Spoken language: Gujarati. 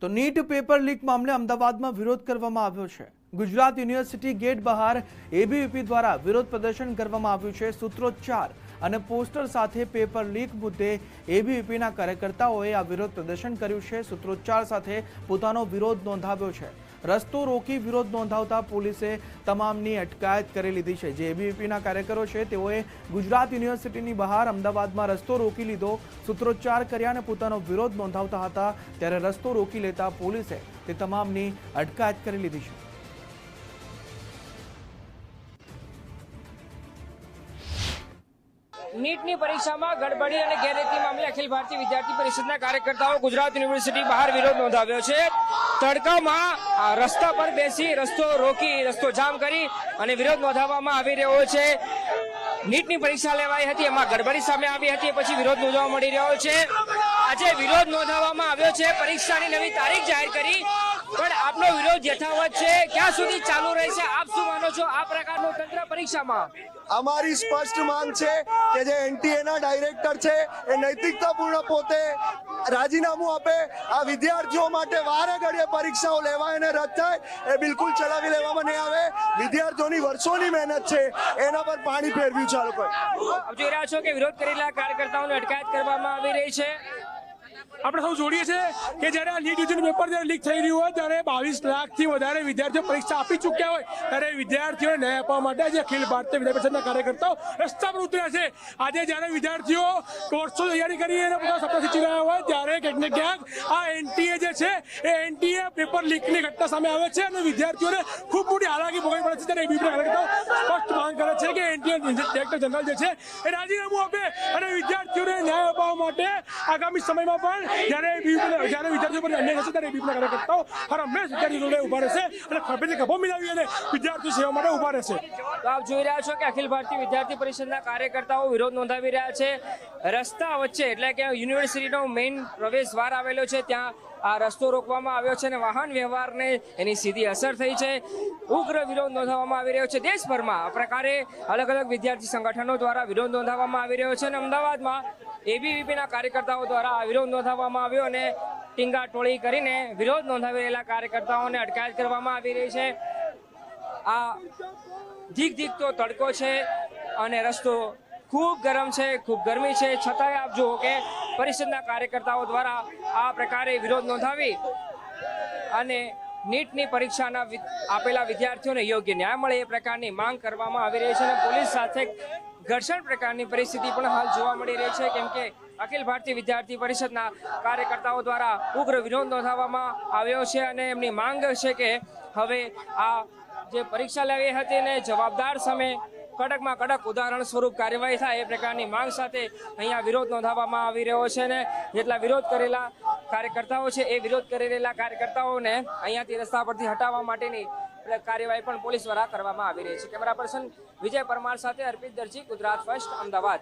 તો નીટ પેપર લીક મામલે અમદાવાદમાં વિરોધ કરવામાં આવ્યો છે। ગુજરાત યુનિવર્સિટી ગેટ બહાર એબીવીપી દ્વારા વિરોધ પ્રદર્શન કરવામાં આવ્યું છે। સૂત્રોચ્ચાર અને પોસ્ટર સાથે પેપર લીક મુદ્દે એબીવીપીના કાર્યકર્તાઓએ આ વિરોધ પ્રદર્શન કર્યું છે। સૂત્રોચ્ચાર સાથે પોતાનો વિરોધ નોંધાવ્યો છે। રસ્તો રોકી વિરોધ નોંધાવતા પોલીસે તમામની અટકાયત કરી લીધી છે। જે એબીવીપીના કાર્યકરો છે તેઓએ ગુજરાત યુનિવર્સિટીની બહાર અમદાવાદમાં રસ્તો રોકી લીધો, સૂત્રોચ્ચાર કર્યા અને પોતાનો વિરોધ નોંધાવતા હતા ત્યારે રસ્તો રોકી લેતા પોલીસે તે તમામની અટકાયત કરી લીધી છે। નીટની પરીક્ષામાં ગડબડી અને ગેરરીતિ મામલે અખિલ ભારતીય વિદ્યાર્થી પરિષદના કાર્યકર્તાઓ ગુજરાત યુનિવર્સિટી બહાર વિરોધ નોંધાવ્યો છે। તડકામાં રસ્તા પર બેસી રસ્તો રોકી રસ્તો જામ કરી અને વિરોધ નોંધાવવામાં આવી રહ્યો છે। નીટની પરીક્ષા લેવાઈ હતી, એમાં ગડબડી સામે આવી હતી, પછી વિરોધ નોંધવા મળી રહ્યો છે। આજે વિરોધ નોંધાવવામાં આવ્યો છે, પરીક્ષાની નવી તારીખ જાહેર કરી, પણ આપનો વિરોધ યથાવત છે। ક્યાં સુધી ચાલુ રહેશે? આપ શું માનો છો આ પ્રકારનું તંત્ર પરીક્ષામાં? અમારી સ્પષ્ટ માંગ છે કે જે એનટીએ ના ડાયરેક્ટર છે એ નૈતિકતાપૂર્ણ પોતે રાજીનામું આપે। આ વિદ્યાર્થીઓ માટે વારે ઘડીએ પરીક્ષાઓ લેવાય અને રદ થાય એ બિલકુલ ચલાવી લેવામાં નહીં આવે। વિદ્યાર્થીઓની વર્ષોની મહેનત છે એના પર પાણી ફેરવ્યું છે। લોકો જોઈ રહ્યા છો કે વિરોધ કરેલા કાર્યકર્તાઓને અટકાયત કરવામાં આવી રહી છે। આપણે સૌ જોડીએ છીએ કે જ્યારે આ નીટ યુજીનું પેપર જ્યારે લીક થઈ રહ્યું હોય ત્યારે 22 લાખથી વધારે વિદ્યાર્થીઓ પરીક્ષા આપી ચૂક્યા હોય ત્યારે વિદ્યાર્થીઓને ન્યાય આપવા માટે આજે અખિલ ભારતીય વિદ્યાર્થી પરિષદના કાર્યકર્તાઓ રસ્તા પર ઉતર્યા છે। આજે જ્યારે વિદ્યાર્થીઓ વર્ષો તૈયારી કરી અને પોતાના સપના સિંચી રહ્યા હોય ત્યારે ક્યાંક ને ક્યાંક આ એનટીએ જે છે એ એનટીએ પેપર લીકની ઘટના સામે આવે છે અને વિદ્યાર્થીઓને ખૂબ મોટી હાલાકી ભોગવવી પડે છે। ત્યારે એબીવીપીના કાર્યકર્તાઓ સ્પષ્ટ માંગ કરે છે કે એનટીએ ડાયરેક્ટર જનરલ જે છે એ રાજીનામું આપે અને વિદ્યાર્થીઓને ન્યાય અપાવવા માટે આગામી સમયમાં પણ જ્યારે વિદ્યાર્થીઓ પર અન્યાય થશે ત્યારે એબીવીપીના કાર્યકર્તાઓ હર હંમેશ વિદ્યાર્થીઓ ઉભા રહેશે અને ખભેથી ખભો મિલાવી અને વિદ્યાર્થી સેવા માટે ઉભા રહેશે। તો આપ જોઈ રહ્યા છો કે અખિલ ભારતીય વિદ્યાર્થી પરિષદના કાર્યકર્તાઓ વિરોધ નોંધાવી રહ્યા છે। રસ્તા વચ્ચે એટલે કે યુનિવર્સિટીનો મેઇન પ્રવેશ દ્વાર આવેલો છે, ત્યાં આ રસ્તો રોકવામાં આવ્યો છે અને વાહન વ્યવહારને એની સીધી અસર થઈ છે। ઉગ્ર વિરોધ નોંધાવવામાં આવી રહ્યો છે। દેશભરમાં આ પ્રકારે અલગ અલગ વિદ્યાર્થી સંગઠનો દ્વારા વિરોધ નોંધાવવામાં આવી રહ્યો છે અને અમદાવાદમાં એબીવીપીના કાર્યકર્તાઓ દ્વારા આ વિરોધ નોંધાવવામાં આવ્યો અને ટીંગા ટોળી કરીને વિરોધ નોંધાવી રહેલા કાર્યકર્તાઓને અટકાયત કરવામાં આવી રહી છે। આ ધીકતો તડકો છે અને રસ્તો ખૂબ ગરમ છે, ખૂબ ગરમી છે, છતાંય આપ જુઓ કે પરિષદના કાર્યકર્તાઓ દ્વારા આ પ્રકારે વિરોધ નોંધાવી અને નીટની પરીક્ષાના આપેલા વિદ્યાર્થીઓને યોગ્ય ન્યાય મળે એ પ્રકારની માંગ કરવામાં આવી રહી છે અને પોલીસ સાથે ઘર્ષણ પ્રકારની પરિસ્થિતિ પણ હાલ જોવા મળી રહી છે, કેમ કે અખિલ ભારતીય વિદ્યાર્થી પરિષદના કાર્યકર્તાઓ દ્વારા ઉગ્ર વિરોધ નોંધાવવામાં આવ્યો છે અને એમની માંગ છે કે હવે આ જે પરીક્ષા લેવી હતી ને જવાબદાર સામે કડકમાં કડક ઉદાહરણ સ્વરૂપ કાર્યવાહી થાય એ પ્રકારની માંગ સાથે અહીંયા વિરોધ નોંધાવવામાં આવી રહ્યો છે અને જેટલા વિરોધ કરેલા કાર્યકર્તાઓ છે એ વિરોધ કરી રહેલા કાર્યકર્તાઓને અહીંયાથી રસ્તા પરથી હટાવવા માટેની કાર્યવાહી પણ પોલીસ દ્વારા કરવામાં આવી રહી છે। કેમેરા પર્સન વિજય પરમાર સાથે અર્પિત દરજી, ગુજરાત ફર્સ્ટ, અમદાવાદ।